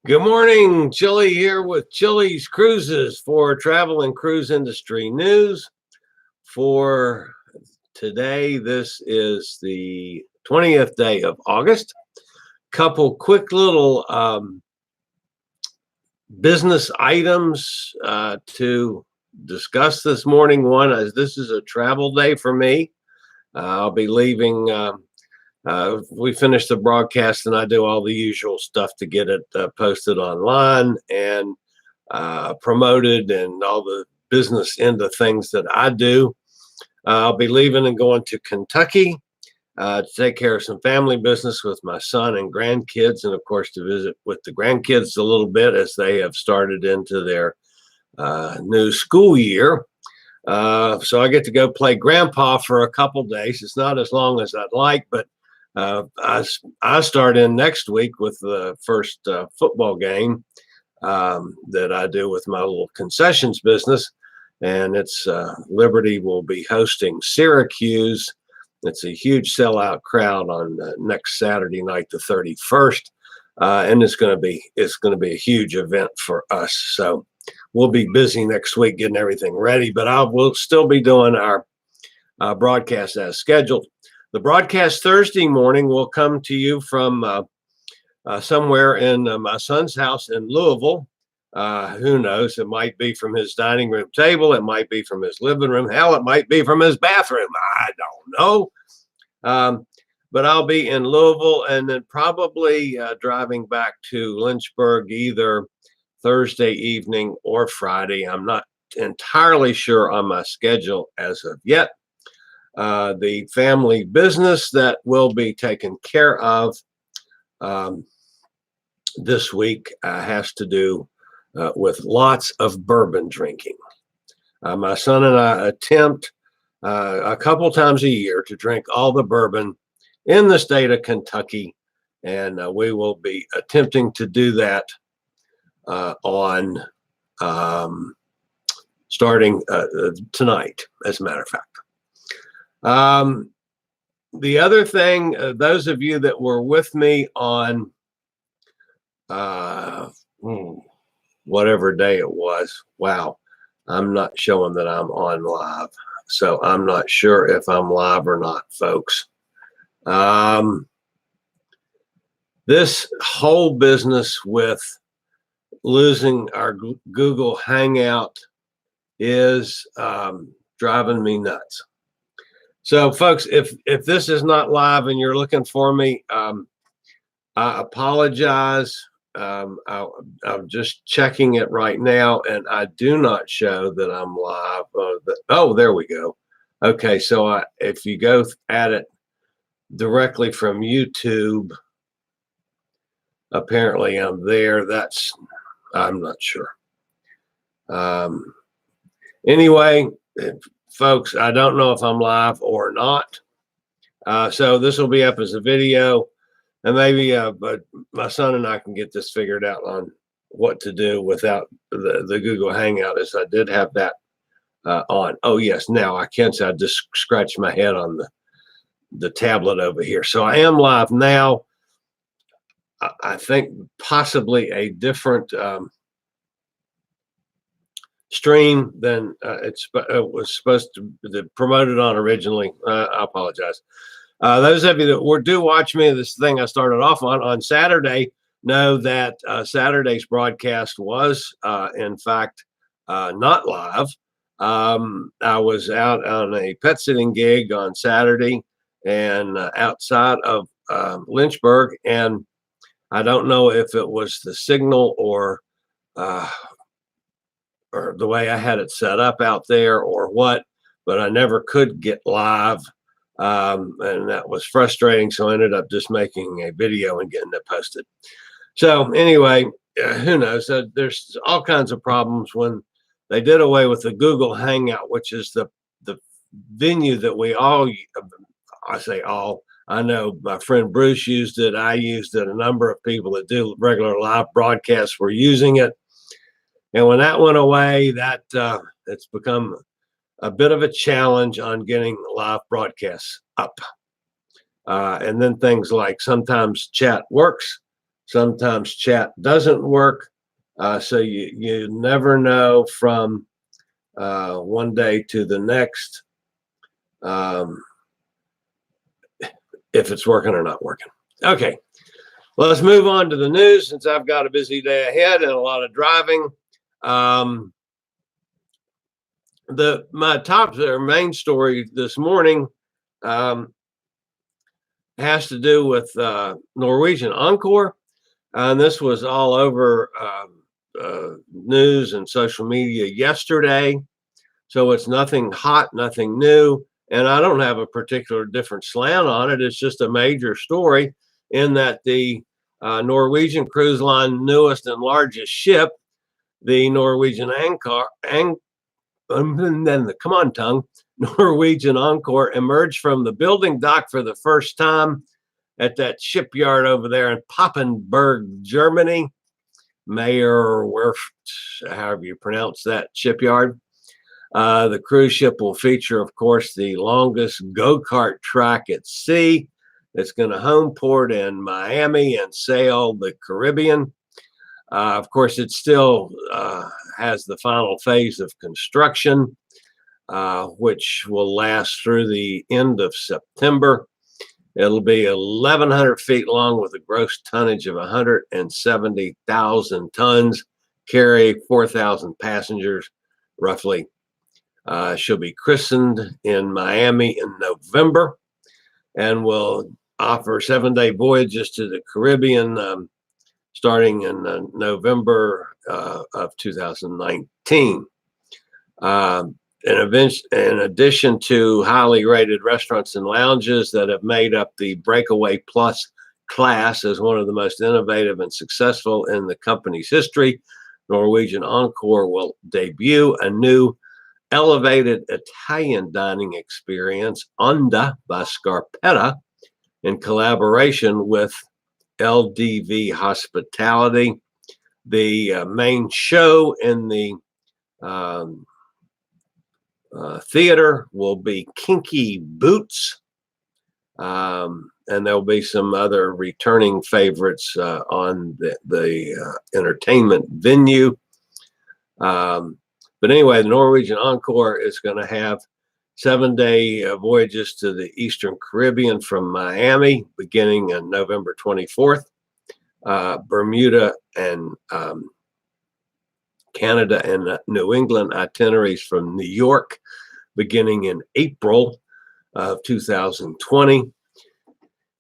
Good morning, Chillie here with Chillie's Cruises for travel and cruise industry news. For today, this is the 20th day of August. Couple quick little business items to discuss this morning. One is this is a travel day for me. I'll be leaving. We finish the broadcast and I do all the usual stuff to get it posted online and promoted and all the business end of things that I do. I'll be leaving and going to Kentucky to take care of some family business with my son and grandkids, and of course to visit with the grandkids a little bit as they have started into their new school year. So I get to go play grandpa for a couple days. It's not as long as I'd like, but I start in next week with the first football game that I do with my little concessions business, and it's Liberty will be hosting Syracuse. It's a huge sellout crowd on next Saturday night, the 31st, and it's going to be a huge event for us. So we'll be busy next week getting everything ready, but I will still be doing our broadcast as scheduled. The broadcast Thursday morning will come to you from somewhere in my son's house in Louisville. Who knows? It might be from his dining room table. It might be from his living room. Hell, it might be from his bathroom. I don't know. But I'll be in Louisville and then probably driving back to Lynchburg either Thursday evening or Friday. I'm not entirely sure on my schedule as of yet. The family business that will be taken care of this week has to do with lots of bourbon drinking. My son and I attempt a couple times a year to drink all the bourbon in the state of Kentucky, and we will be attempting to do that on starting tonight, as a matter of fact. The other thing, those of you that were with me on whatever day it was, wow, I'm not showing that I'm on live, so I'm not sure if I'm live or not, folks. This whole business with losing our Google Hangout is driving me nuts. So, folks, if this is not live and you're looking for me, I apologize. I'm just checking it right now, and I do not show that I'm live. Oh, there we go. Okay, so if you go at it directly from YouTube, apparently I'm there. I'm not sure. Anyway, folks, I don't know if I'm live or not. So this will be up as a video, and maybe but my son and I can get this figured out on what to do without the Google Hangout, as I did have that on. Oh, yes, now I can say I just scratched my head on the tablet over here. So I am live now. I think possibly a different stream than it was supposed to promote it on originally. I apologize. Those of you that do watch me, this thing I started off on Saturday, know that Saturday's broadcast was, in fact, not live. I was out on a pet sitting gig on Saturday and outside of Lynchburg, and I don't know if it was the signal or the way I had it set up out there or what, but I never could get live. And that was frustrating. So I ended up just making a video and getting it posted. So anyway, who knows? There's all kinds of problems when they did away with the Google Hangout, which is the venue that we all, I say all, I know my friend Bruce used it. I used it. A number of people that do regular live broadcasts were using it. And when that went away, it's become a bit of a challenge on getting live broadcasts up. And then things like sometimes chat works, Sometimes chat doesn't work. So you never know from one day to the next if it's working or not working. Okay, well, let's move on to the news since I've got a busy day ahead and a lot of driving. My top or main story this morning has to do with Norwegian Encore, and this was all over news and social media yesterday. So it's nothing hot, nothing new, and I don't have a particular different slant on it. It's just a major story in that the Norwegian Cruise Line newest and largest ship, the Norwegian Encore, come on, tongue, Norwegian Encore, emerged from the building dock for the first time at that shipyard over there in Papenburg, Germany. Meyer Werft, however you pronounce that shipyard. The cruise ship will feature, of course, the longest go-kart track at sea. It's going to homeport in Miami and sail the Caribbean. Of course, it still has the final phase of construction, which will last through the end of September. It'll be 1,100 feet long with a gross tonnage of 170,000 tons, carry 4,000 passengers, roughly. She'll be christened in Miami in November and will offer 7-day voyages to the Caribbean starting in November of 2019. In addition to highly rated restaurants and lounges that have made up the Breakaway Plus class as one of the most innovative and successful in the company's history, Norwegian Encore will debut a new elevated Italian dining experience, Onda by Scarpetta, in collaboration with LDV Hospitality. The main show in the theater will be Kinky Boots, and there'll be some other returning favorites on the entertainment venue. But anyway, the Norwegian Encore is going to have 7-day voyages to the Eastern Caribbean from Miami beginning on November 24th, Bermuda and Canada and New England itineraries from New York beginning in April of 2020,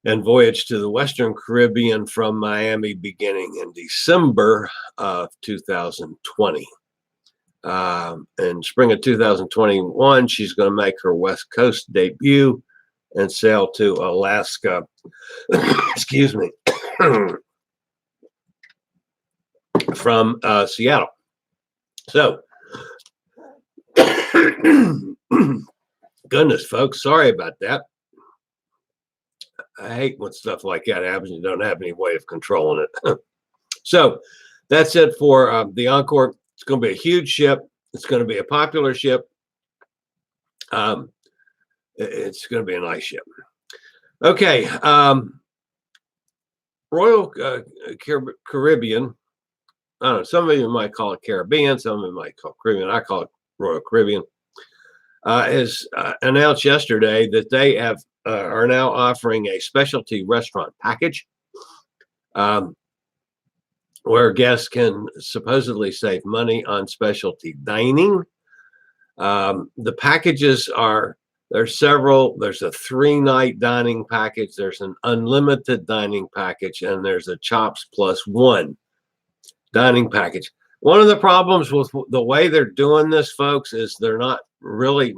and voyage to the Western Caribbean from Miami beginning in December of 2020. In spring of 2021, she's going to make her West Coast debut and sail to Alaska, excuse me, from Seattle. So, goodness, folks, sorry about that. I hate when stuff like that happens. You don't have any way of controlling it. So that's it for the Encore. It's going to be a huge ship. It's going to be a popular ship. It's going to be a nice ship. Okay. Royal Caribbean. I don't know. Some of you might call it Caribbean. Some of you might call it Caribbean. I call it Royal Caribbean. Has announced yesterday that they are now offering a specialty restaurant package. Where guests can supposedly save money on specialty dining. The packages there's several. There's a 3-night dining package. There's an unlimited dining package, and there's a chops plus 1 dining package. One of the problems with the way they're doing this, folks, is they're not really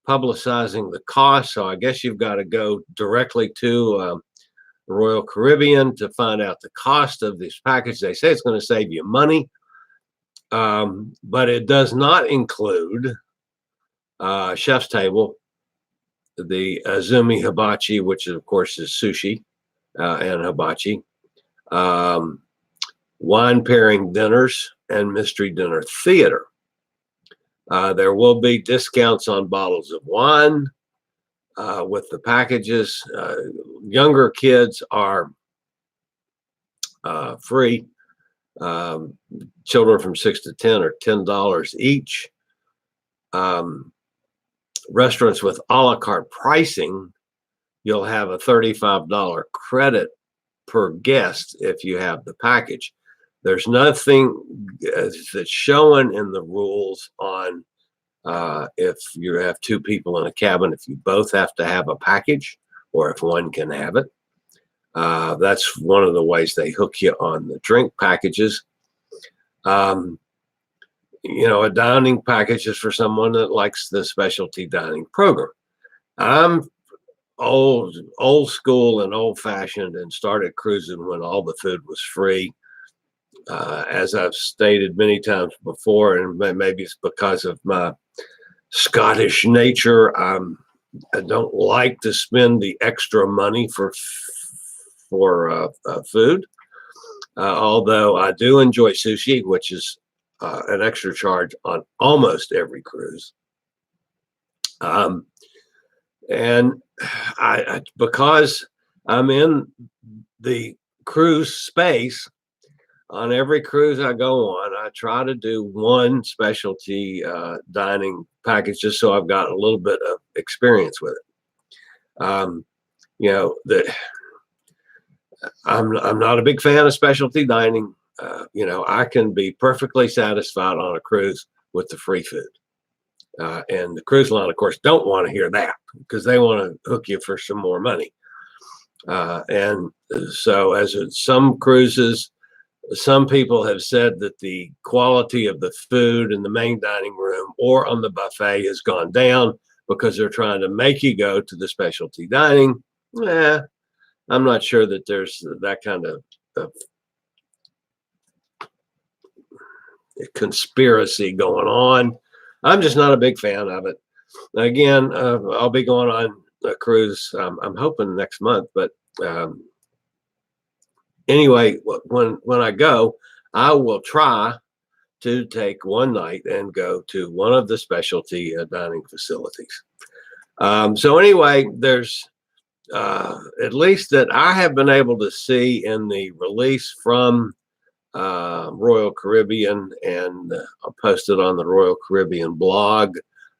publicizing the cost. So I guess you've got to go directly to Royal Caribbean to find out the cost of this package. They say it's going to save you money, but it does not include chef's table, the azumi hibachi, which of course is sushi and hibachi, wine pairing dinners, and mystery dinner theater. There will be discounts on bottles of wine with the packages. Younger kids are free. Children from 6 to 10 are $10 each. Restaurants with a la carte pricing, you'll have a $35 credit per guest if you have the package. There's nothing that's showing in the rules on if you have two people in a cabin, if you both have to have a package or if one can have it. That's one of the ways they hook you on the drink packages. You know, a dining package is for someone that likes the specialty dining program. I'm old school and old fashioned and started cruising when all the food was free. As I've stated many times before, and maybe it's because of my Scottish nature, I don't like to spend the extra money for food. Although I do enjoy sushi, which is an extra charge on almost every cruise. And I because I'm in the cruise space, on every cruise I go on, I try to do one specialty dining package just so I've got a little bit of experience with it. You know, I'm not a big fan of specialty dining. You know, I can be perfectly satisfied on a cruise with the free food. And the cruise line, of course, don't want to hear that because they want to hook you for some more money. And so as some cruises, some people have said that the quality of the food in the main dining room or on the buffet has gone down because they're trying to make you go to the specialty dining. I'm not sure that there's that kind of conspiracy going on. I'm just not a big fan of it. Again, I'll be going on a cruise. I'm hoping next month, but anyway, when I go, I will try to take one night and go to one of the specialty dining facilities. So anyway, there's at least that I have been able to see in the release from Royal Caribbean, and I posted on the Royal Caribbean blog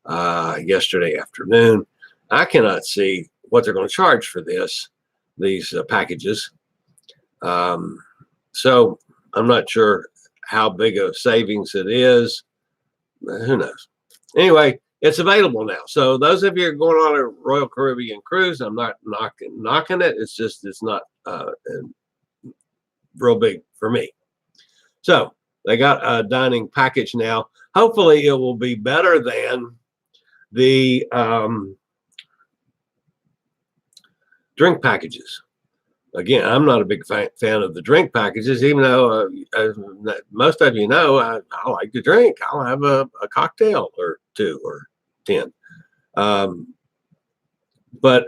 yesterday afternoon. I cannot see what they're going to charge for these packages. So I'm not sure how big of savings it is. Who knows? Anyway, it's available now. So those of you who are going on a Royal Caribbean cruise, I'm not knocking it. It's just, it's not real big for me. So they got a dining package now. Hopefully it will be better than the drink packages. Again, I'm not a big fan of the drink packages, even though most of you know I like to drink. I'll have a cocktail or 2 or 10. But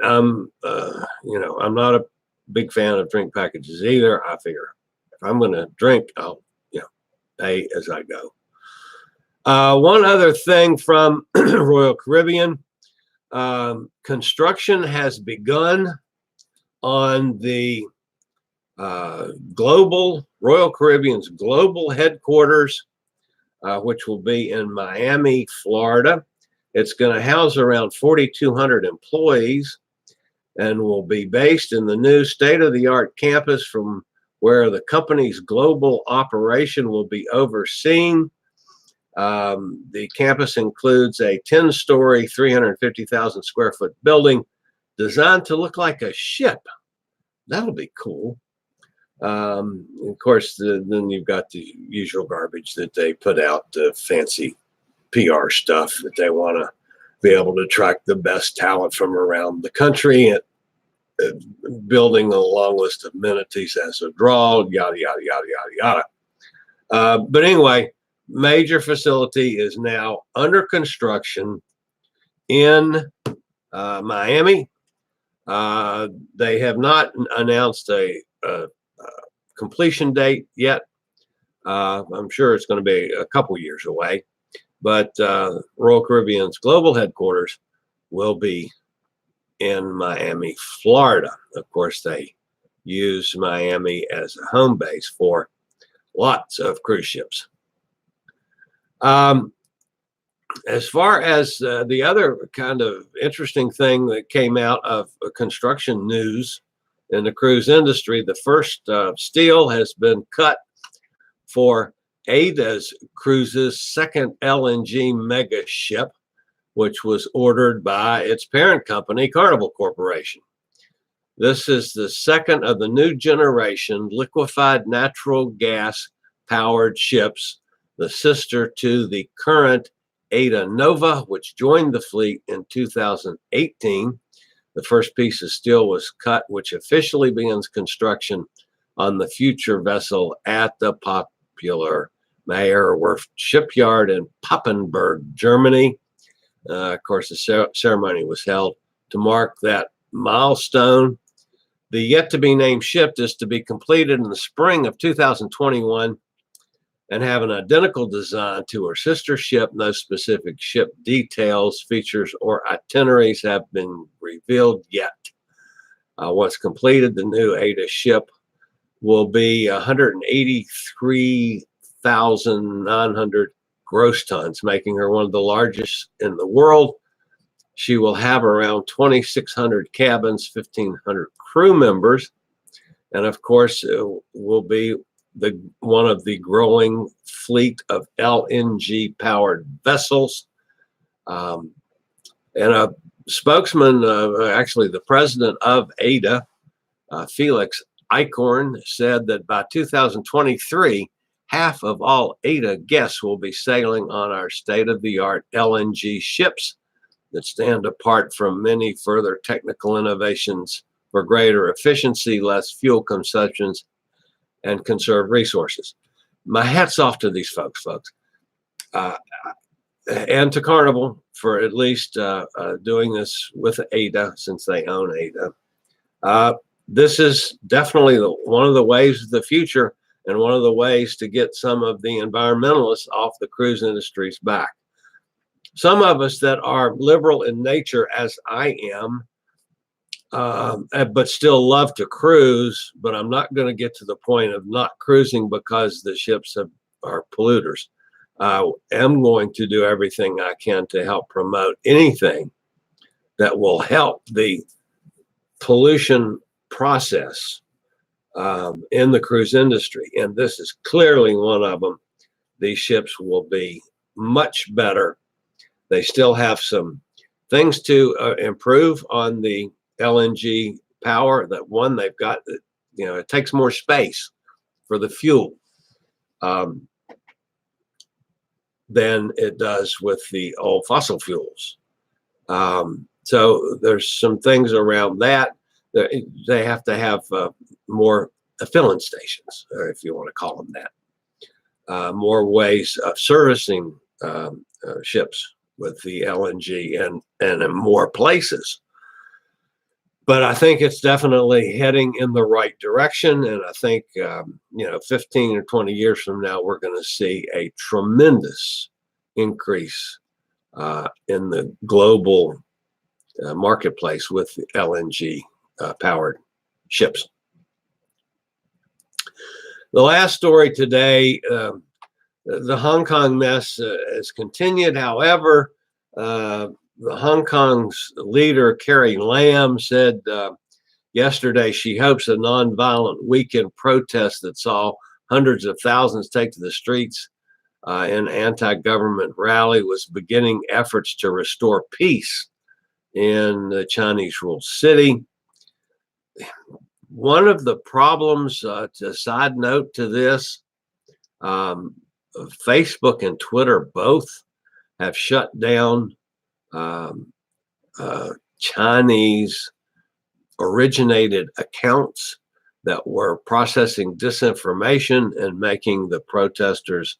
you know, I'm not a big fan of drink packages either. I figure if I'm going to drink, I'll pay as I go. One other thing from Royal Caribbean, construction has begun on the Royal Caribbean's global headquarters, which will be in Miami, Florida. It's going to house around 4,200 employees and will be based in the new state-of-the-art campus from where the company's global operation will be overseen. The campus includes a 10-story, 350,000 square foot building designed to look like a ship. That'll be cool. Of course, then you've got the usual garbage that they put out, the fancy PR stuff that they want to be able to attract the best talent from around the country, and building a long list of amenities as a draw, yada, yada, yada, yada, yada. But anyway, major facility is now under construction in Miami. They have not announced a completion date yet. I'm sure it's going to be a couple years away, but Royal Caribbean's global headquarters will be in Miami, Florida. Of course, they use Miami as a home base for lots of cruise ships. As far as the other kind of interesting thing that came out of construction news in the cruise industry, the first steel has been cut for AIDA Cruises' second LNG mega ship, which was ordered by its parent company, Carnival Corporation. This is the second of the new generation liquefied natural gas powered ships, the sister to the current AIDA Nova, which joined the fleet in 2018. The first piece of steel was cut, which officially begins construction on the future vessel at the popular Meyer Werft shipyard in Papenburg, Germany. Of course, the ceremony was held to mark that milestone. The yet-to-be-named ship is to be completed in the spring of 2021 and have an identical design to her sister ship. No specific ship details, features, or itineraries have been revealed yet. Once completed, the new AIDA ship will be 183,900 gross tons, making her one of the largest in the world. She will have around 2,600 cabins, 1,500 crew members, and of course, will be one of the growing fleet of LNG powered vessels. And a spokesman, actually the president of AIDA, Felix Eichhorn, said that by 2023, half of all AIDA guests will be sailing on our state-of-the-art LNG ships that stand apart from many further technical innovations for greater efficiency, less fuel consumptions, and conserve resources. My hat's off to these folks, and to Carnival for at least doing this with AIDA, since they own AIDA. This is definitely one of the ways of the future, and one of the ways to get some of the environmentalists off the cruise industry's back. Some of us that are liberal in nature, as I am, but still love to cruise, but I'm not going to get to the point of not cruising because the ships are polluters. I am going to do everything I can to help promote anything that will help the pollution process in the cruise industry. And this is clearly one of them. These ships will be much better. They still have some things to improve on the LNG power. That one, they've got, it takes more space for the fuel than it does with the old fossil fuels. So there's some things around that. They have to have more filling stations, or if you want to call them that. More ways of servicing ships with the LNG and in more places. But I think it's definitely heading in the right direction. And I think, 15 or 20 years from now, we're going to see a tremendous increase in the global marketplace with LNG powered ships. The last story today, the Hong Kong mess has continued. However, the Hong Kong's leader, Carrie Lam, said yesterday she hopes a nonviolent weekend protest that saw hundreds of thousands take to the streets in anti-government rally was beginning efforts to restore peace in the Chinese-ruled city. One of the problems, a side note to this, Facebook and Twitter both have shut down Chinese originated accounts that were processing disinformation and making the protesters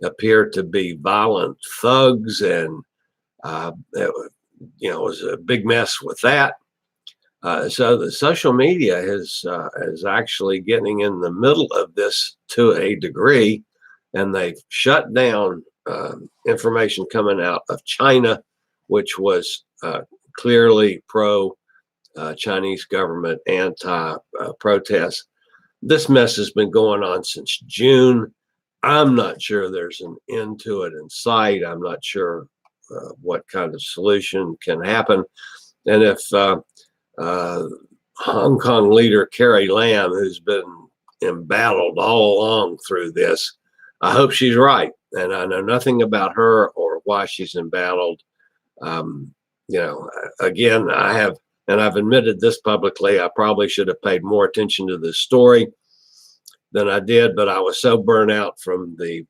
appear to be violent thugs, and it was a big mess with that. So the social media is actually getting in the middle of this to a degree, and they've shut down information coming out of China, which was clearly pro Chinese government anti-protest. This mess has been going on since June. I'm not sure there's an end to it in sight. I'm not sure what kind of solution can happen. And if Hong Kong leader Carrie Lam, who's been embattled all along through this, I hope she's right. And I know nothing about her or why she's embattled. Again, I've admitted this publicly, I probably should have paid more attention to this story than I did, but I was so burnt out from the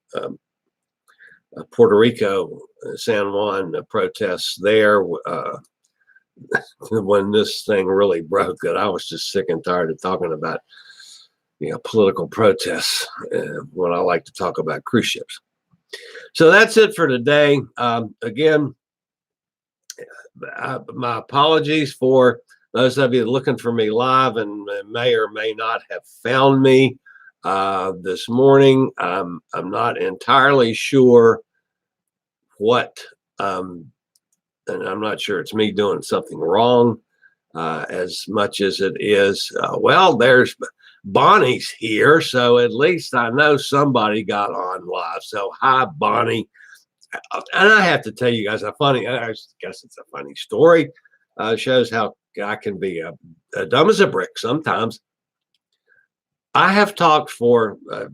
Puerto Rico, San Juan protests there when this thing really broke that I was just sick and tired of talking about, political protests when I like to talk about cruise ships. So that's it for today. Again, my apologies for those of you looking for me live and may or may not have found me this morning. I'm not entirely sure what, and I'm not sure it's me doing something wrong as much as it is, there's Bonnie's here, so at least I know somebody got on live. So hi, Bonnie. And I have to tell you guys I guess it's a funny story. Shows how I can be dumb as a brick sometimes. I have talked for a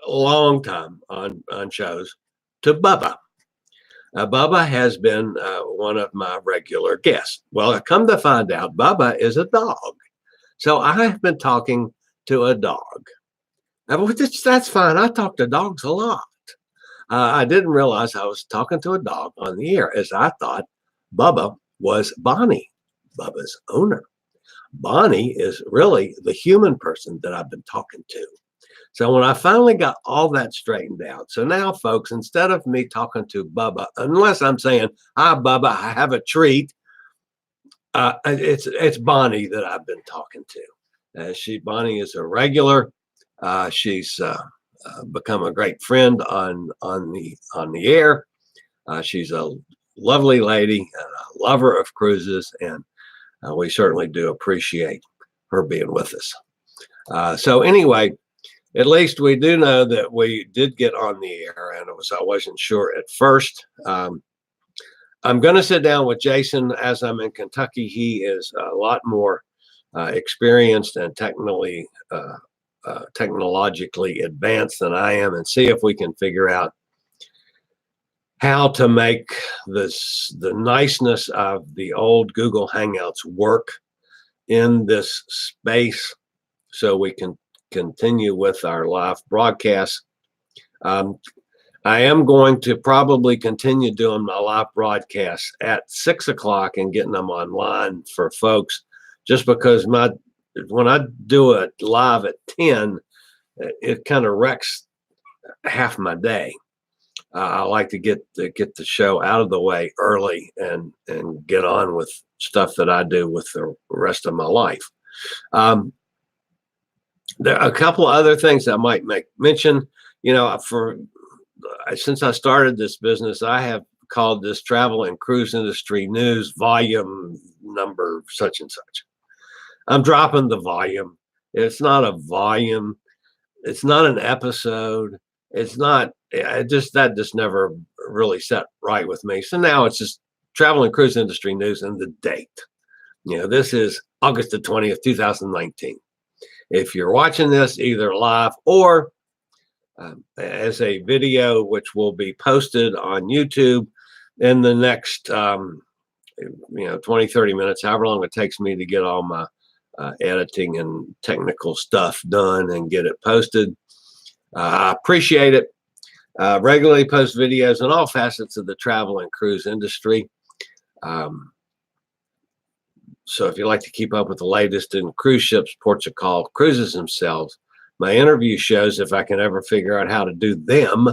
long time on shows to Bubba. Bubba has been one of my regular guests. Well, I come to find out Bubba is a dog. So I have been talking to a dog. That's fine. I talk to dogs a lot. I didn't realize I was talking to a dog on the air, as I thought Bubba was Bonnie, Bubba's owner. Bonnie is really the human person that I've been talking to. So when I finally got all that straightened out, so now, folks, instead of me talking to Bubba, unless I'm saying, hi, Bubba, I have a treat, it's Bonnie that I've been talking to. Bonnie is a regular. She's become a great friend on the air. She's a lovely lady and a lover of cruises, and we certainly do appreciate her being with us. So anyway, at least we do know that we did get on the air, and I wasn't sure at first. I'm going to sit down with Jason as I'm in Kentucky. He is a lot more experienced and technologically advanced than I am, and see if we can figure out how to make the niceness of the old Google Hangouts work in this space so we can continue with our live broadcasts. I am going to probably continue doing my live broadcasts at 6 o'clock and getting them online for folks, just because when I do it live at 10, it kind of wrecks half my day. I like to get the show out of the way early and get on with stuff that I do with the rest of my life. There are a couple of other things I might mention. Since I started this business, I have called this Travel and Cruise Industry News volume number such and such. I'm dropping the volume. It's not a volume. It's not an episode. It's not. That just never really set right with me. So now it's just Travel and Cruise Industry News and the date. This is August the 20th, 2019. If you're watching this either live or as a video, which will be posted on YouTube in the next 20, 30 minutes, however long it takes me to get all my editing and technical stuff done and get it posted. I appreciate it. Regularly post videos on all facets of the travel and cruise industry. So if you like to keep up with the latest in cruise ships, ports of call, cruises themselves, my interview shows, if I can ever figure out how to do them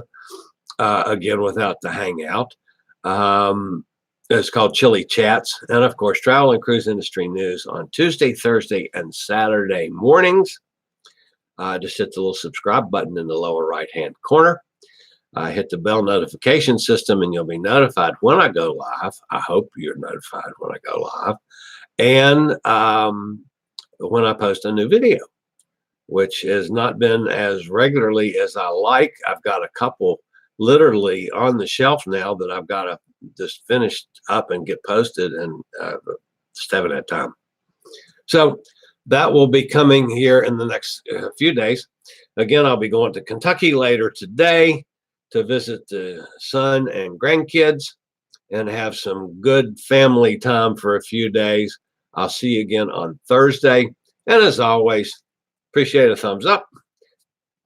again without the hangout. It's called Chillie Chats. And of course, travel and cruise industry news on Tuesday, Thursday, and Saturday mornings. Just hit the little subscribe button in the lower right-hand corner. Hit the bell notification system and you'll be notified when I go live. I hope you're notified when I go live. and when I post a new video, which has not been as regularly as I like. I've got a couple literally on the shelf now that I've got to just finish up and get posted, and just haven't had time. So that will be coming here in the next few days. Again, I'll be going to Kentucky later today to visit the son and grandkids and have some good family time for a few days. I'll see you again on Thursday. And as always, appreciate a thumbs up.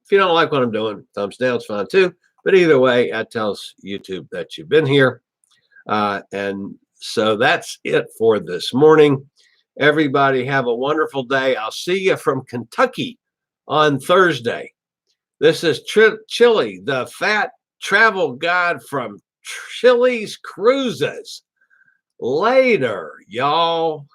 If you don't like what I'm doing, thumbs down is fine too. But either way, that tells YouTube that you've been here. And so that's it for this morning. Everybody have a wonderful day. I'll see you from Kentucky on Thursday. This is Chillie, the fat travel guide from Chillie's Cruises. Later, y'all.